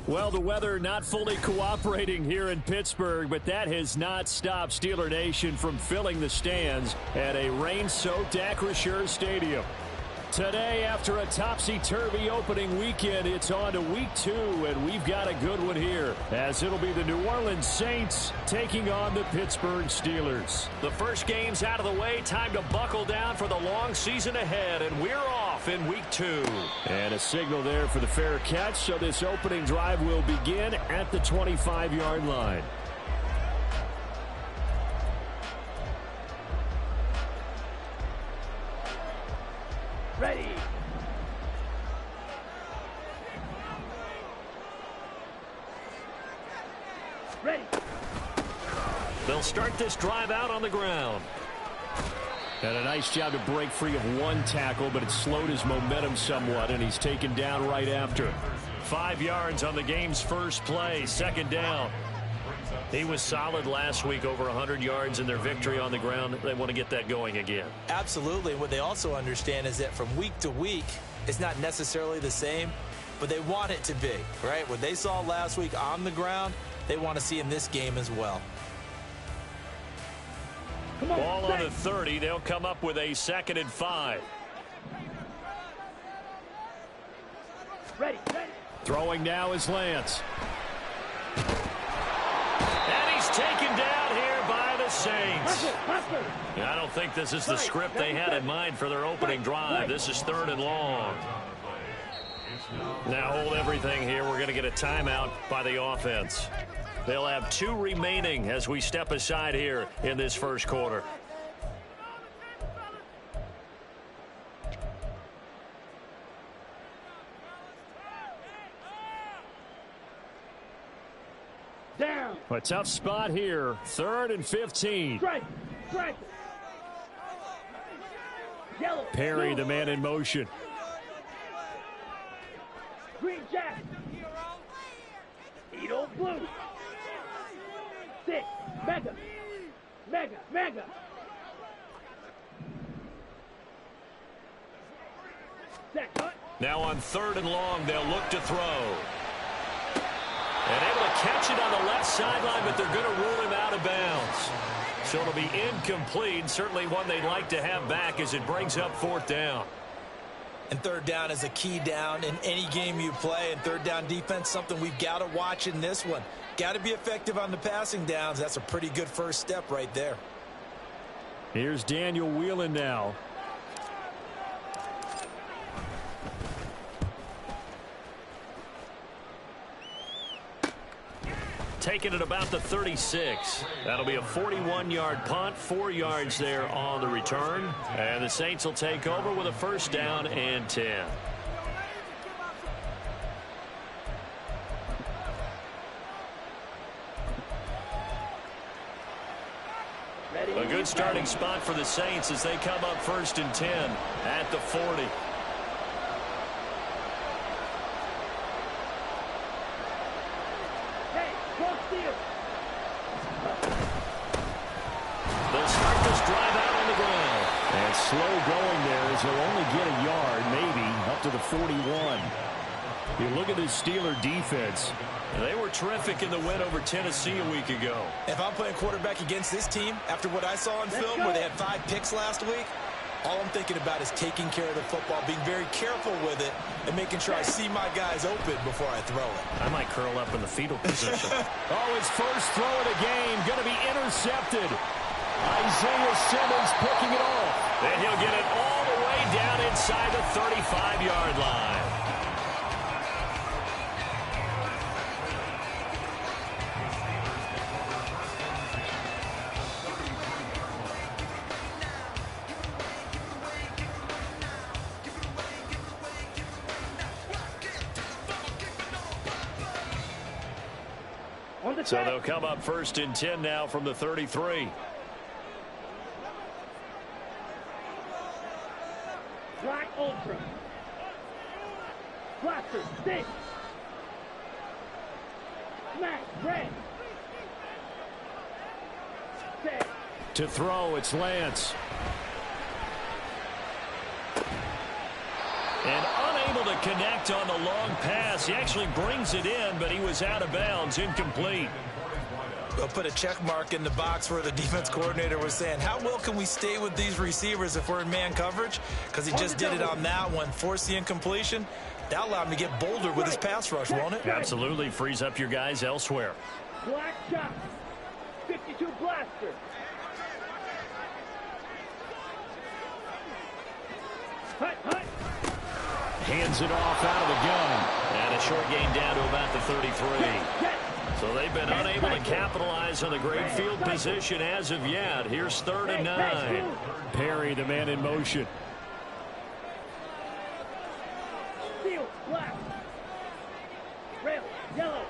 Well, the weather not fully cooperating here in Pittsburgh, but that has not stopped Steeler Nation from filling the stands at a rain-soaked Acrisure Stadium. Today, after a topsy-turvy opening weekend, it's on to week 2, and we've got a good one here, as it'll be the New Orleans Saints taking on the Pittsburgh Steelers. The first game's out of the way, time to buckle down for the long season ahead, and we're off in week 2. And a signal there for the fair catch, so this opening drive will begin at the 25-yard line. Ready. Ready. They'll start this drive out on the ground. And a nice job to break free of one tackle, but it slowed his momentum somewhat, and he's taken down right after. 5 yards on the game's first play, second down. He was solid last week, over 100 yards in their victory on the ground. They want to get that going again. Absolutely. What they also understand is that from week to week, it's not necessarily the same, but they want it to be, right? What they saw last week on the ground, they want to see in this game as well. Ball on the 30. They'll come up with a 2nd and 5. Ready. Ready. Throwing now is Lance. And he's taken down here by the Saints. I don't think this is the script they had in mind for their opening drive. This is 3rd and long. Now hold everything here. We're going to get a timeout by the offense. They'll have 2 remaining as we step aside here in this first quarter. Down. A tough spot here. 3rd and 15. Strike. Strike. Yellow. Perry, the man in motion. Green Jack. Edo blue. 6. Mega. Mega. Mega. Set. Cut. Now on 3rd and long, they'll look to throw. And able to catch it on the left sideline, but they're going to rule him out of bounds. So it'll be incomplete. Certainly one they'd like to have back as it brings up 4th down. And 3rd down is a key down in any game you play. And 3rd down defense, something we've got to watch in this one. Got to be effective on the passing downs. That's a pretty good first step right there. Here's Daniel Whelan now. Taking it about the 36. That'll be a 41-yard punt, 4 yards there on the return. And the Saints will take over with a 1st down and 10. A good starting spot for the Saints as they come up 1st and 10 at the 40. They'll start this drive out on the ground. And slow going there as they'll only get a yard, maybe, up to the 41. You look at this Steeler defense. They were terrific in the win over Tennessee a week ago. If I'm playing quarterback against this team, after what I saw on film where they had 5 picks last week, All I'm thinking about is taking care of the football, being very careful with it, and making sure I see my guys open before I throw it. I might curl up in the fetal position. Oh, his first throw of the game going to be intercepted. Isaiah Simmons picking it off. And he'll get it all the way down inside the 35-yard line. So they'll come up 1st and 10 now from the 33. Black Ultra. Blaster, stick. Smack, red. Set. To throw, it's Lance. And unable to connect on the long pass. He actually brings it in, but he was out of bounds, incomplete. We'll put a check mark in the box where the defense coordinator was saying, how well can we stay with these receivers if we're in man coverage? Because he just did it on that one, forced the incompletion. That allowed him to get bolder with his pass rush, won't it? Absolutely frees up your guys elsewhere. Black shot. 52 blaster. Hut, hut. Hands it off out of the gun. And a short gain down to about the 33. So they've been unable to capitalize on the great field position as of yet. Here's 3rd and 9. Perry, the man in motion. Steel, black. Rail, yellow.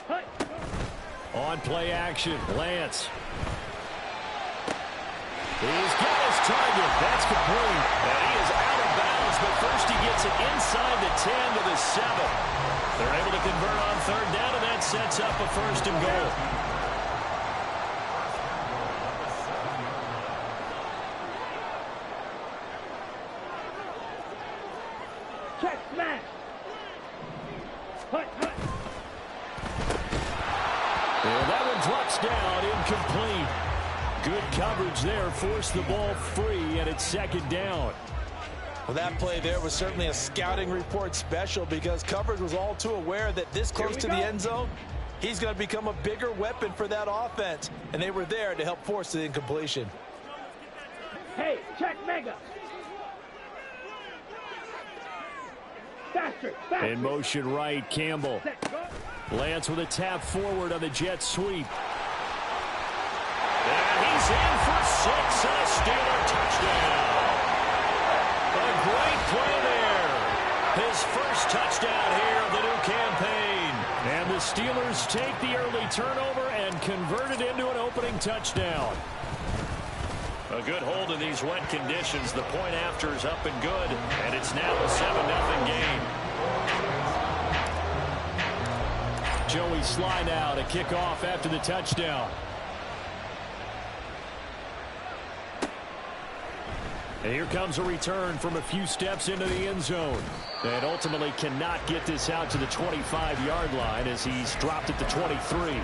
Hut. On play action, Lance. He's got his target. That's complete. And he is out of bounds, but first he gets it inside the 10 to the 7. They're able to convert on 3rd down, and that sets up a 1st and goal. Check, smash. Hut, hut. And that one drops down, incomplete. Good coverage there, forced the ball free, and it's 2nd down. Well, that play there was certainly a scouting report special because coverage was all too aware that this close to the end zone, he's going to become a bigger weapon for that offense. And they were there to help force the incompletion. Hey, check mega. Faster, faster. In motion right, Campbell. Set, go. Lance with a tap forward on the jet sweep. And he's in for 6 and a Steeler touchdown. A great play there. His first touchdown here of the new campaign. And the Steelers take the early turnover and convert it into an opening touchdown. A good hold in these wet conditions. The point after is up and good. And it's now a 7-0 game. Joey Sly now to kick off after the touchdown. And here comes a return from a few steps into the end zone. And ultimately cannot get this out to the 25-yard line as he's dropped at the 23.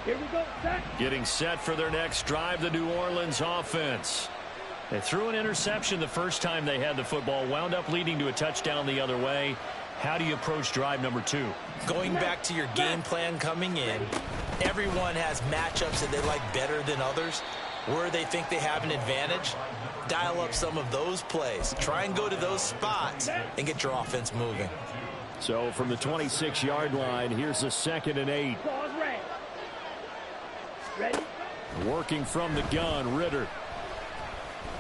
Here we go, set. Getting set for their next drive, the New Orleans offense. They threw an interception the first time they had the football, wound up leading to a touchdown the other way. How do you approach drive number 2? Going back to your game plan coming in, everyone has matchups that they like better than others. Where they think they have an advantage, dial up some of those plays. Try and go to those spots and get your offense moving. So from the 26-yard line, here's a 2nd and 8. Ball red. Ready? Working from the gun, Ritter.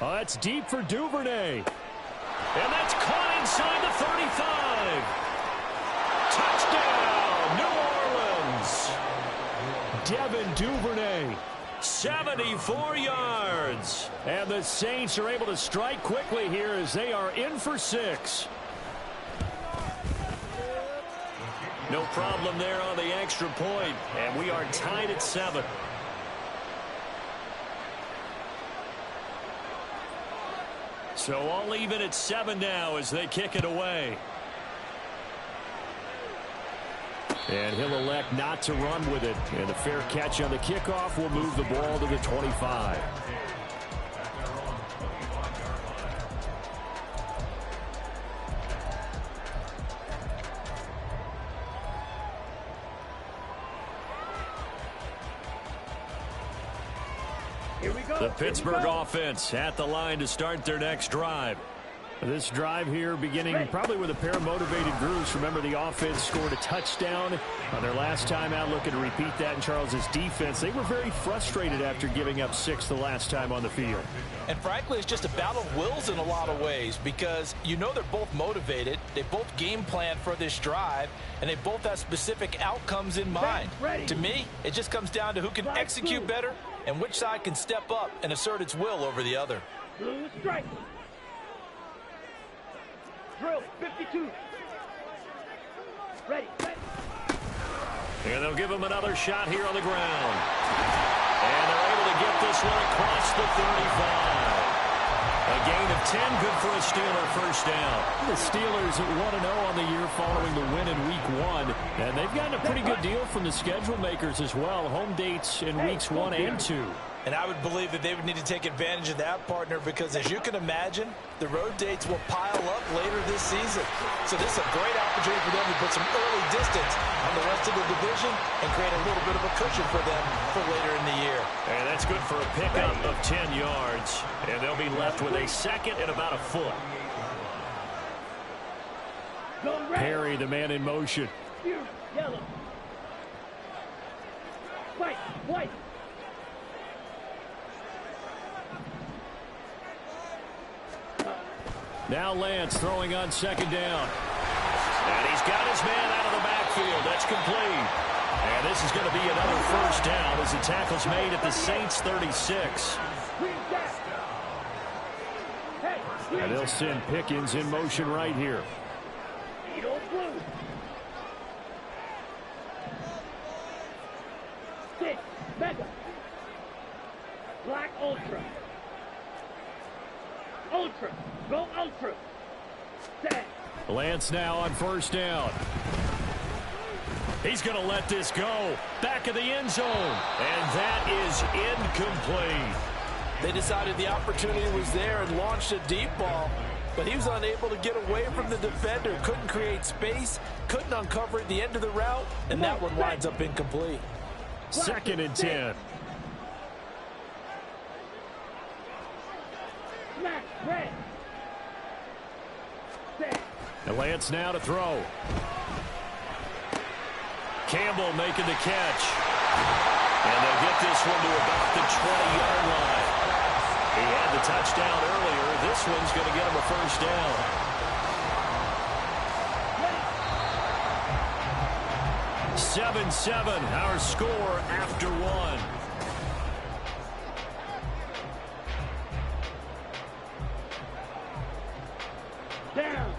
Oh, that's deep for Duvernay. And that's caught inside the 35. Touchdown, New Orleans. Devin Duvernay, 74 yards. And the Saints are able to strike quickly here as they are in for 6. No problem there on the extra point, and we are tied at 7. So all even at 7 now as they kick it away. And he'll elect not to run with it. And a fair catch on the kickoff will move the ball to the 25. Here we go. The Pittsburgh offense at the line to start their next drive. This drive here beginning probably with a pair of motivated groups. Remember, the offense scored a touchdown on their last time out, looking to repeat that in Charles's defense. They were very frustrated after giving up 6 the last time on the field. And frankly, it's just a battle of wills in a lot of ways because you know they're both motivated. They both game plan for this drive, and they both have specific outcomes in mind. To me, it just comes down to who can execute better and which side can step up and assert its will over the other. Blue strike. Drill 52. Ready, set. And they'll give him another shot here on the ground. And they're able to get this one across the 35. A gain of 10, good for a Steeler first down. The Steelers 1-0 on the year following the win in Week 1. And they've gotten a pretty good deal from the schedule makers as well. Home dates in Weeks 1 and 2. And I would believe that they would need to take advantage of that, partner, because as you can imagine, the road dates will pile up later this season. So this is a great opportunity for them to put some early distance on the rest of the division and create a little bit of a cushion for them for later in the year. And that's good for a pickup of 10 yards. And they'll be left with a second and about a foot. Perry, the man in motion. Yellow. White. Now Lance throwing on second down. And he's got his man out of the backfield. That's complete. And this is going to be another first down as the tackle's made at the Saints 36. And they'll send Pickens in motion right here. Blue. 6, Mega. Black Ultra. Go Ultra. Set. Lance now on first down. He's going to let this go. Back of the end zone. And that is incomplete. They decided the opportunity was there and launched a deep ball, but he was unable to get away from the defender. Couldn't create space, couldn't uncover at the end of the route, and that one winds up incomplete. Second and 10. Red. And Lance now to throw. Campbell making the catch. And they'll get this one to about the 20-yard line. He had the touchdown earlier. This one's going to get him a first down. Ready. 7-7, our score after one. Down.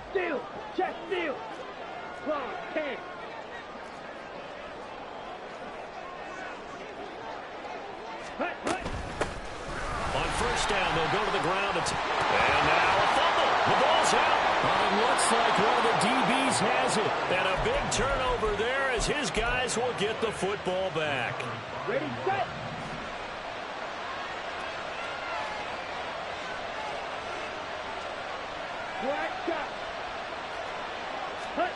Steal. Check steal. Clock 10. Hut. On first down, they'll go to the ground. And now a fumble. The ball's out. It looks like one of the DBs has it. And a big turnover there as his guys will get the football back. Ready, set. Black shot. Hut.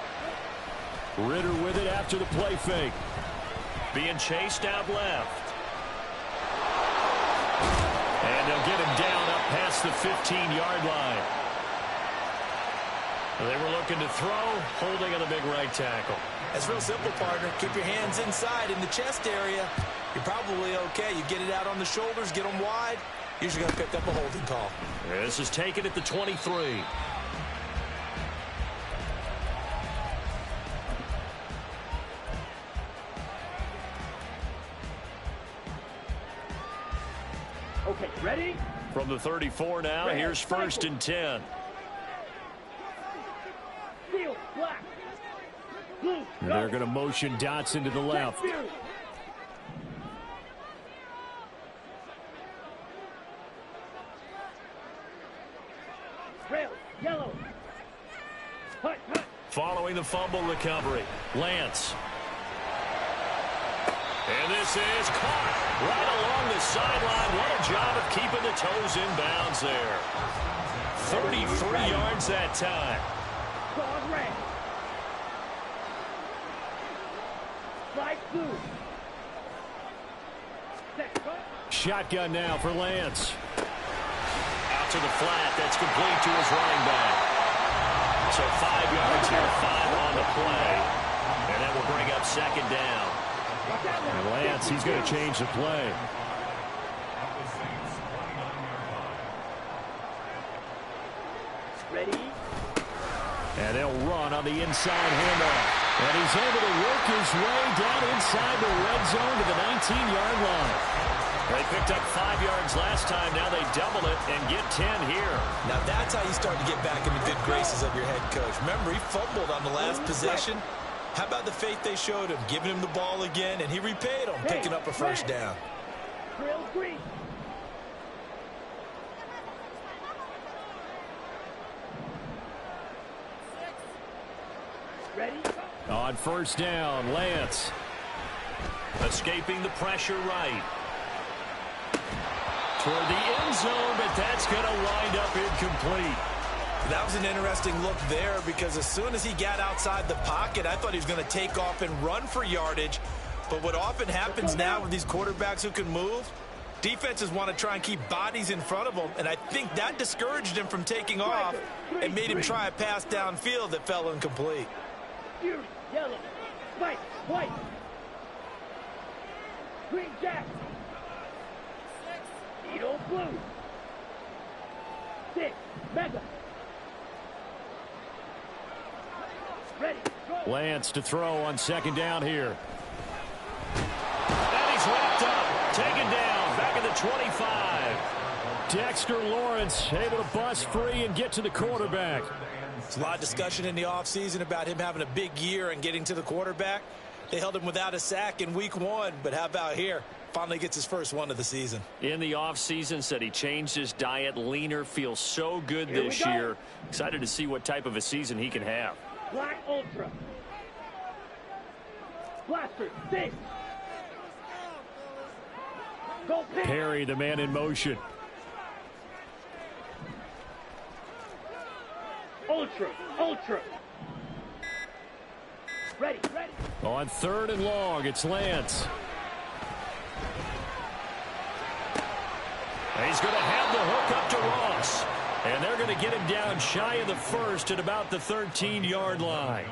Ritter with it after the play fake. Being chased out left. And they'll get him down up past the 15-yard line. They were looking to throw, holding on the big right tackle. It's real simple, partner. Keep your hands inside in the chest area. You're probably okay. You get it out on the shoulders, get them wide. Usually going to pick up a holding call. This is taken at the 23. Okay, ready? From the 34 now, here's first and 10. Steal, black. Blue, And they're going to motion Dotson to the left. Red, yellow. Hut. following the fumble recovery. Lance. And this is caught right along the sideline. What a job of keeping the toes in bounds there. 33 yards that time. Dog red. Slide through. Set, cut. Shotgun now for Lance. Out to the flat. That's complete to his running back. So 5 yards here, 5 on the play. And that will bring up second down. And Lance, he's going to change the play. Ready? And they'll run on the inside handoff. And he's able to work his way down inside the red zone to the 19-yard line. They picked up 5 yards last time. Now they double it and get 10 here. Now that's how you start to get back in the good graces of your head coach. Remember, he fumbled on the last possession. How about the faith they showed him, giving him the ball again, and he repaid him, picking up a first down. Trail green. Ready? On first down, Lance. Escaping the pressure right. Toward the end zone, but that's going to wind up incomplete. That was an interesting look there because as soon as he got outside the pocket, I thought he was going to take off and run for yardage. But what often happens now with these quarterbacks who can move, defenses want to try and keep bodies in front of them, and I think that discouraged him from taking off and made him try a pass downfield that fell incomplete. Fierce, yellow, white, white. Green jack. Edo blue. 6, mega. Ready, go. Lance to throw on second down here. And he's wrapped up, taken down, back at the 25. Dexter Lawrence able to bust free and get to the quarterback. There's a lot of discussion in the offseason about him having a big year and getting to the quarterback. They held him without a sack in week 1, but how about here? Finally gets his first one of the season. In the offseason, said he changed his diet, leaner, feels so good this year. Excited to see what type of a season he can have. Black Ultra. Blaster, 6. Go pick. Perry, the man in motion. Ultra, ultra. Ready, ready. On third and long, it's Lance. He's going to have the hook up to Ross. And they're going to get him down shy of the first at about the 13-yard line.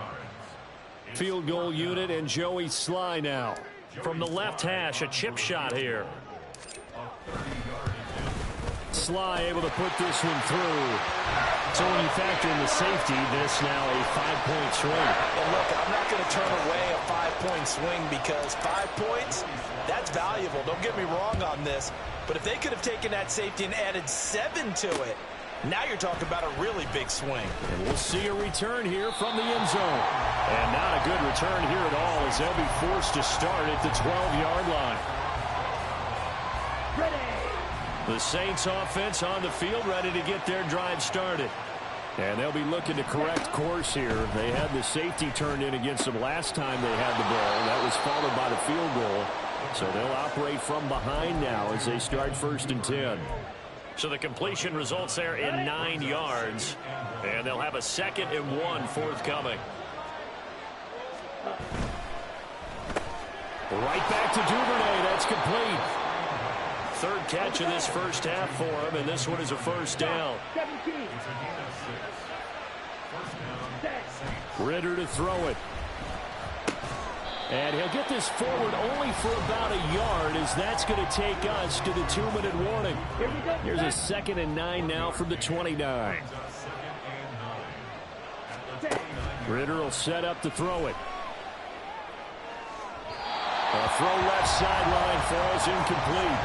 Field goal unit and Joey Sly now. From the left hash, a chip shot here. Sly able to put this one through. So when you factor in the safety, this now a 5-point swing. And look, I'm not going to turn away a 5-point swing because 5 points, that's valuable. Don't get me wrong on this. But if they could have taken that safety and added 7 to it, now you're talking about a really big swing. And we'll see a return here from the end zone. And not a good return here at all as they'll be forced to start at the 12-yard line. Ready. The Saints offense on the field ready to get their drive started. And they'll be looking to correct course here. They had the safety turned in against them last time they had the ball. That was followed by the field goal. So they'll operate from behind now as they start 1st and 10. So the completion results there in 9 yards. And they'll have a 2nd and 1 forthcoming. Right back to Duvernay. That's complete. 3rd catch of this first half for him, and this one is a first down. 17. Ritter to throw it. And he'll get this forward only for about a yard as that's going to take us to the 2-minute warning. Here's a 2nd and 9 now from the 29. Ritter will set up to throw it. A throw left sideline falls incomplete.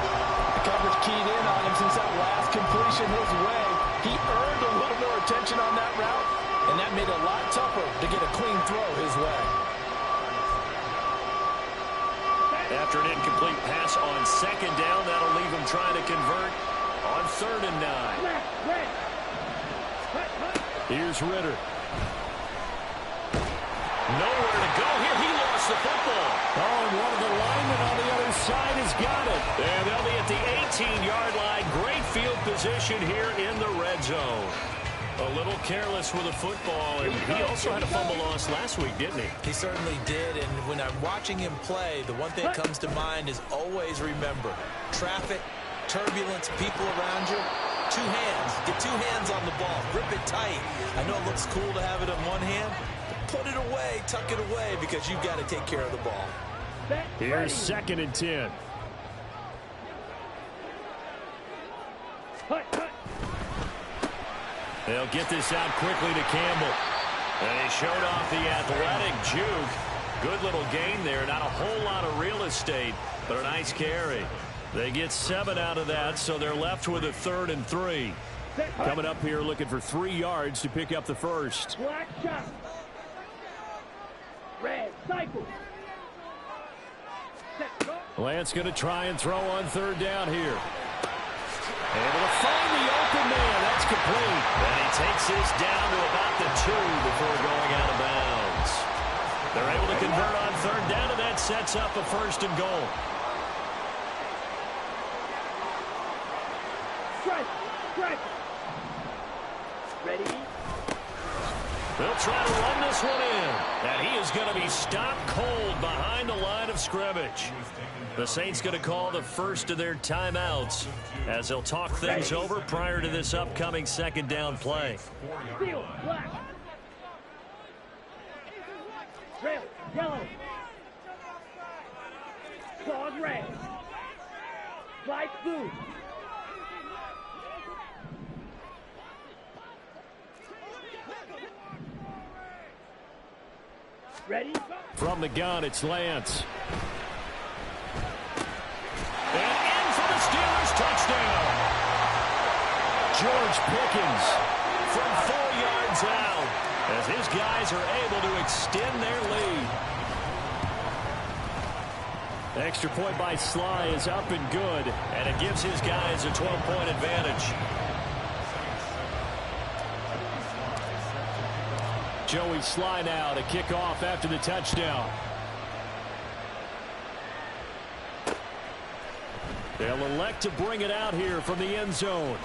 The coverage keyed in on him since that last completion his way. He earned a little more attention on that route, and that made it a lot tougher to get a clean throw his way. After an incomplete pass on 2nd down, that'll leave him trying to convert on 3rd and 9. Here's Ritter. Nowhere to go here. He lost the football. Oh, and one of the linemen on the other side has got it. And they'll be at the 18-yard line. Great field position here in the red zone. A little careless with the football, and he also had a fumble loss last week, didn't he? He certainly did, and when I'm watching him play, the one thing that comes to mind is always remember, traffic, turbulence, people around you, two hands. Get two hands on the ball. Grip it tight. I know it looks cool to have it in one hand, but put it away, tuck it away, because you've got to take care of the ball. Here's 2nd and 10. They'll get this out quickly to Campbell. And he showed off the athletic juke. Good little gain there. Not a whole lot of real estate, but a nice carry. They get 7 out of that, so they're left with a 3rd and 3. Coming up here looking for 3 yards to pick up the first. Black shot. Red cycle. Lance going to try and throw on 3rd down here. Able to find the open man. That's complete. And he takes this down to about the 2 before going out of bounds. They're able to convert on 3rd down, and that sets up a 1st and goal. Strike. Ready? They'll try to run this one in. And he is going to be stopped cold behind the line of scrimmage. The Saints going to call the first of their timeouts as they'll talk things over prior to this upcoming 2nd down play. Field black. Trail yellow. Claws red. Light blue. Ready? From the gun, it's Lance. And in for the Steelers touchdown. George Pickens from 4 yards out as his guys are able to extend their lead. Extra point by Sly is up and good, and it gives his guys a 12-point advantage. Joey Sly now to kick off after the touchdown. They'll elect to bring it out here from the end zone.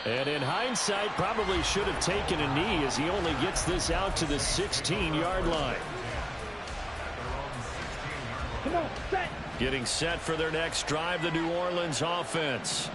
And in hindsight, probably should have taken a knee as he only gets this out to the 16-yard line. Come on, set. Getting set for their next drive, the New Orleans offense.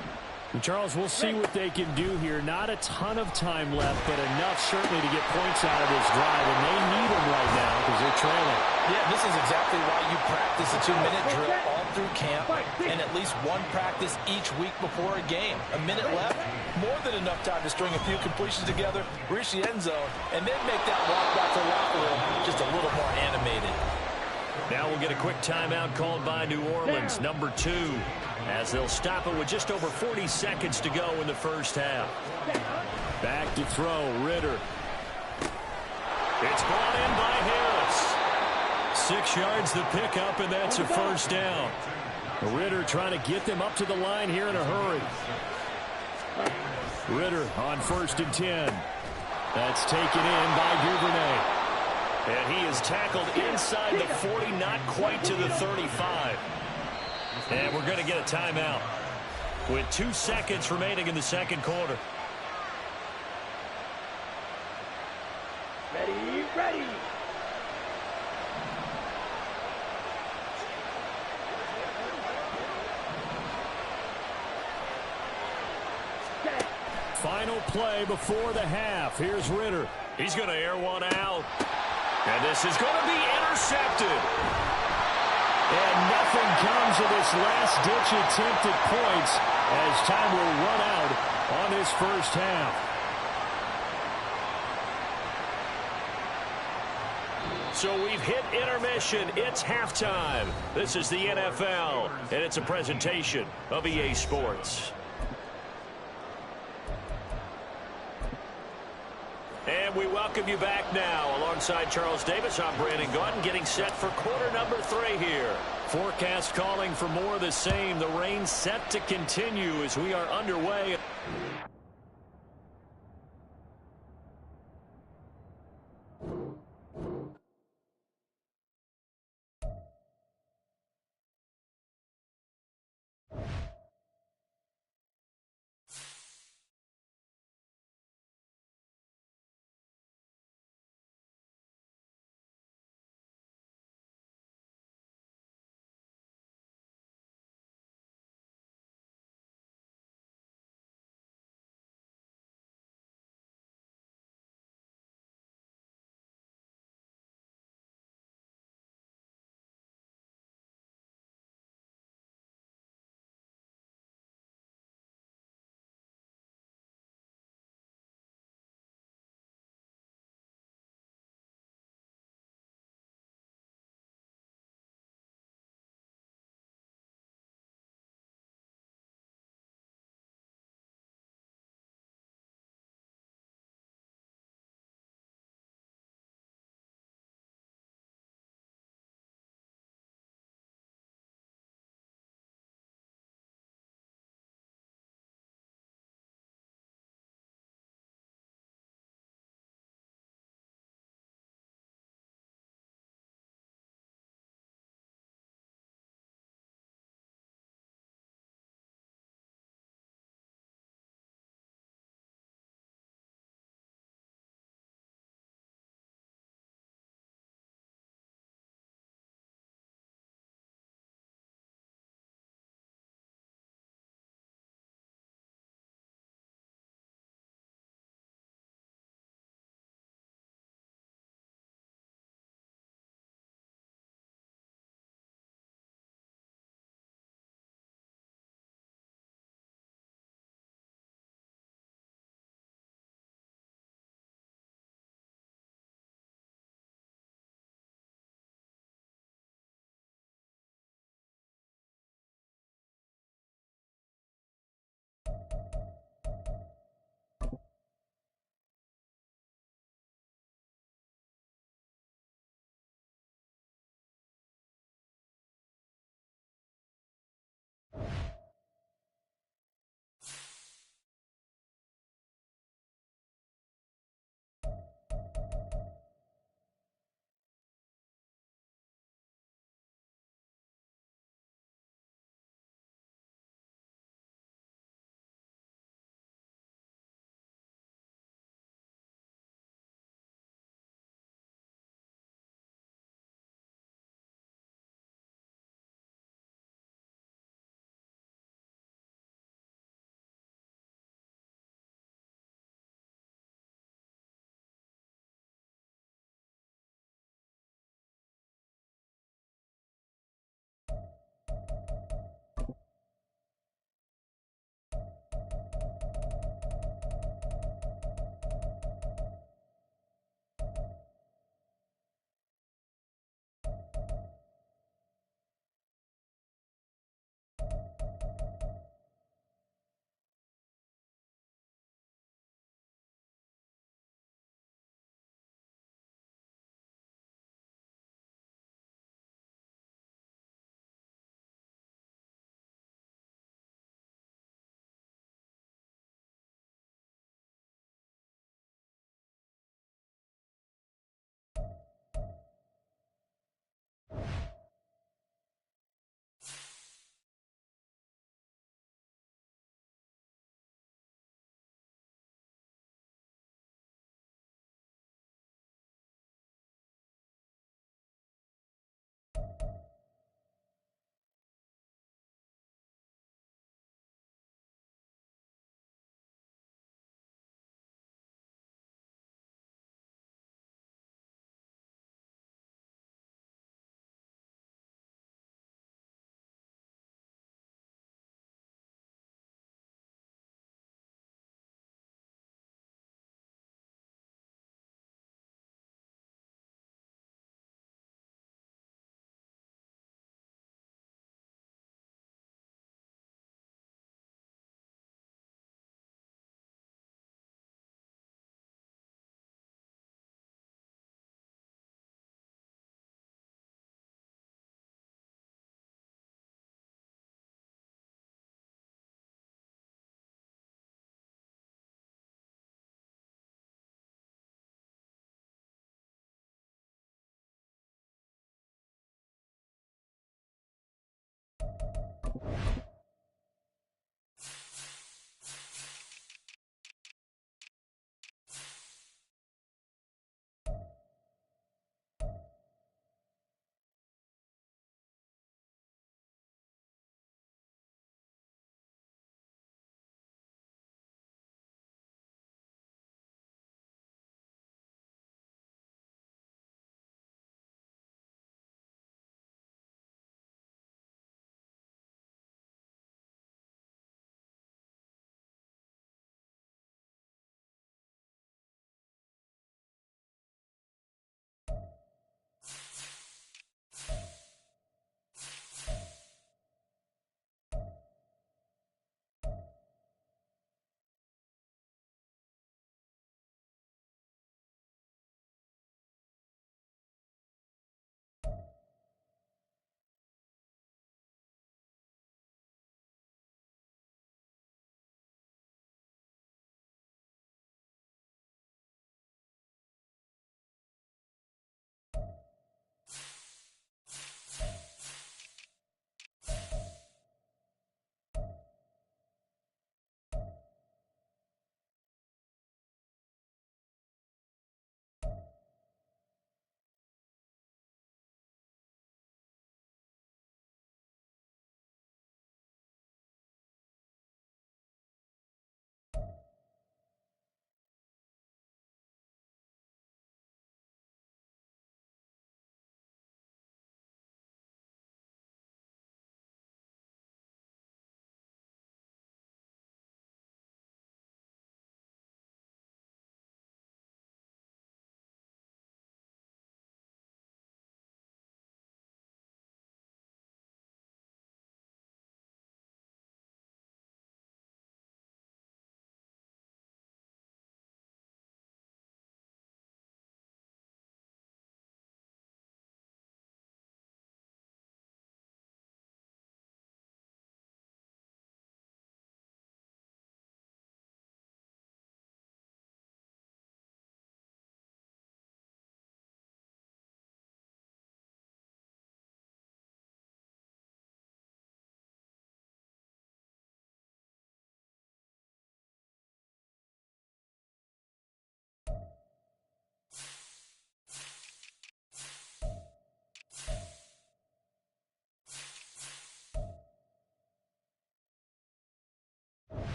And Charles, we'll see what they can do here. Not a ton of time left, but enough certainly to get points out of this drive, and they need them right now because they're trailing. Yeah, this is exactly why you practice a 2-minute drill all through camp and at least one practice each week before a game. A minute left, more than enough time to string a few completions together, reach the end zone, and then make that walk back to the locker room just a little more animated. Now we'll get a quick timeout called by New Orleans, number 2, as they'll stop it with just over 40 seconds to go in the first half. Back to throw, Ritter. It's brought in by Harris. 6 yards the pickup, and that's a first down. Ritter trying to get them up to the line here in a hurry. Ritter on 1st and 10. That's taken in by Duvernay. And he is tackled inside the 40, not quite to the 35. And we're going to get a timeout with 2 seconds remaining in the second quarter. Ready. Set. Final play before the half. Here's Ritter. He's going to air one out. And this is going to be intercepted. And nothing comes of this last-ditch attempt at points as time will run out on this first half. So we've hit intermission. It's halftime. This is the NFL, and it's a presentation of EA Sports. And we welcome you back now. Alongside Charles Davis, I'm Brandon Gaudin, getting set for quarter number 3 here. Forecast calling for more of the same. The rain set to continue as we are underway.